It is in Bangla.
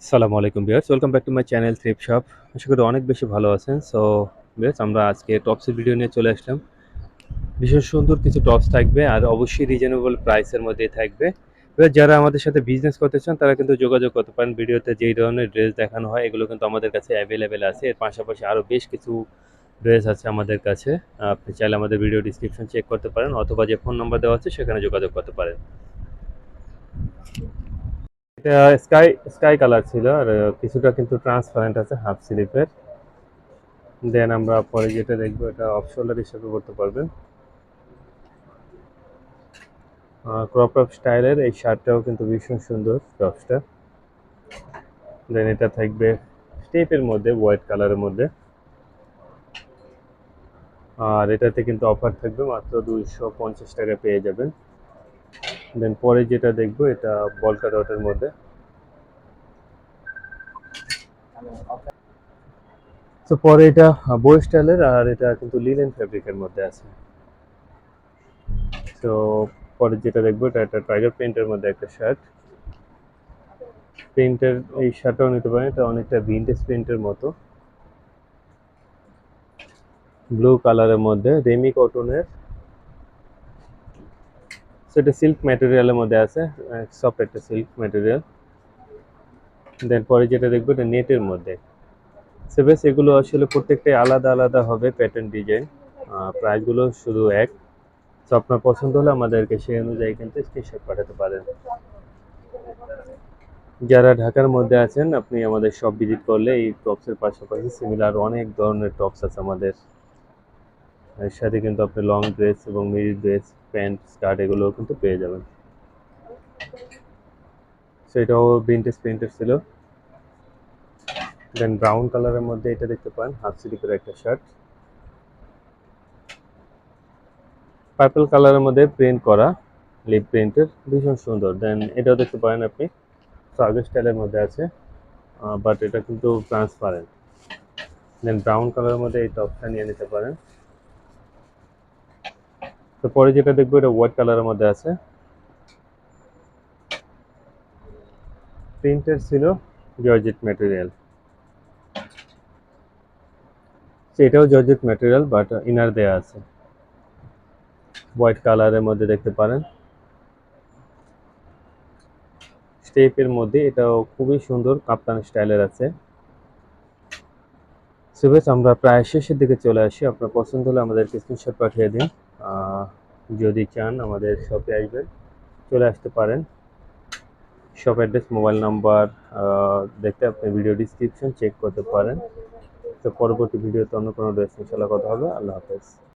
আসসালামু আলাইকুম viewers, welcome back to my channel thrift shop. আশা করি অনেক বেশি ভালো আছেন। সো ভিউয়ার্স, আমরা আজকে টপসের ভিডিও নিয়ে চলে আসলাম। ভীষণ সুন্দর কিছু টপস থাকবে আর অবশ্যই রিজনেবল প্রাইসের মধ্যেই থাকবে। এবার যারা আমাদের সাথে বিজনেস করতে চান তারা কিন্তু যোগাযোগ করতে পারেন। ভিডিওতে যেই ধরনের ড্রেস দেখানো হয় এগুলো কিন্তু আমাদের কাছে অ্যাভেলেবেল আছে। এর পাশাপাশি আরও বেশ কিছু ড্রেস আছে আমাদের কাছে। আপনি চাইলে আমাদের ভিডিও ডিসক্রিপশন চেক করতে পারেন অথবা যে ফোন নাম্বার দেওয়া আছে সেখানে যোগাযোগ করতে পারেন। এটা স্কাই স্কাই কালার ছিল আর কিছুটা কিন্তু ট্রান্সপারেন্ট আছে হাফ স্লিপের। দেন আমরা পরে যেটা দেখবো এটা অফ শোল্ডার হিসেবে করতে পারবেন। ক্রপ টপ স্টাইলের এই শার্টটাও কিন্তু ভীষণ সুন্দর টপসটা। দেন এটা থাকবে স্টেপের মধ্যে হোয়াইট কালারের মধ্যে, আর এটাতে কিন্তু অফার থাকবে মাত্র 250 টাকা পেয়ে যাবেন। দেন পরে যেটা দেখবো এটা বলকা ডটের মধ্যে। তো পরে এটা বো স্টাইলের আর এটা কিন্তু লিনেন ফ্যাব্রিকের মধ্যে আছে। তো পরে যেটা দেখবো এটা একটা টাইগার প্রিন্টের মধ্যে একটা শার্ট। প্রিন্টের এই শার্টটাও নিতে পারেন, এটা অনেকটা ভিনটেজ প্রিন্টের মতো। ব্লু কালারের মধ্যে রেমি কটনের, সেটা সিল্ক ম্যাটেরিয়ালের মধ্যে আছে, সফট একটা সিল্ক ম্যাটেরিয়াল। দেন পরে যেটা দেখবো এটা নেটের মধ্যে। সো বেশ এগুলো আসলে প্রত্যেকটাই আলাদা আলাদা হবে প্যাটার্ন ডিজাইন, প্রাইসগুলো শুধু এক। তো আপনার পছন্দ হলে আমাদেরকে সেই অনুযায়ী কিন্তু স্ক্রিনশট পাঠাতে পারেন। যারা ঢাকার মধ্যে আছেন আপনি আমাদের শপ ভিজিট করলে এই টপসের পাশাপাশি সিমিলার অনেক ধরনের টপস আছে আমাদের। এর সাথে কিন্তু আপনি লং ড্রেস এবং মিডি ড্রেস, প্যান্ট, স্কার্ট এগুলোও কিন্তু পেয়ে যাবেন। সেটাও ভিনটেজ প্রিন্টের ছিল। দেন ব্রাউন কালারের মধ্যে এটা দেখতে পান হাফ স্লিপের একটা শার্ট। পার্পল কালারের মধ্যে প্রিন্ট করা, লিপ প্রিন্টের, ভীষণ সুন্দর। দেন এটাও দেখতে পারেন আপনি সার্ভিস স্টাইলের মধ্যে আছে, বাট এটা কিন্তু ট্রান্সপারেন্ট। দেন ব্রাউন কালারের মধ্যে এই টপটা নিয়ে নিতে পারেন। তো পরে যেটা দেখবো এটা হোয়াইট কালারের মধ্যে আছে, প্রিন্টের ছিল, জর্জেট ম্যাটেরিয়াল। এটাও জর্জেট ম্যাটেরিয়াল বাট ইনার দেয়া আছে। হোয়াইট কালারের মধ্যে দেখতে পারেন, স্টেপের মধ্যে, এটাও খুবই সুন্দর কাপ্তান স্টাইলের আছে। সুবেশ, আমরা প্রায় শেষের দিকে চলে আসি। আপনার পছন্দ হলে আমাদেরকে স্ক্রিনশট পাঠিয়ে দিন। যদি চান আমাদের শপে আসবেন চলে আসতে পারেন। শপ অ্যাড্রেস, মোবাইল নাম্বার দেখতে আপনি ভিডিও ডিসক্রিপশন চেক করতে পারেন। তো পরবর্তী ভিডিওতে অন্য কোনো ড্রেস ইনশাল্লাহ কথা হবে। আল্লাহ হাফেজ।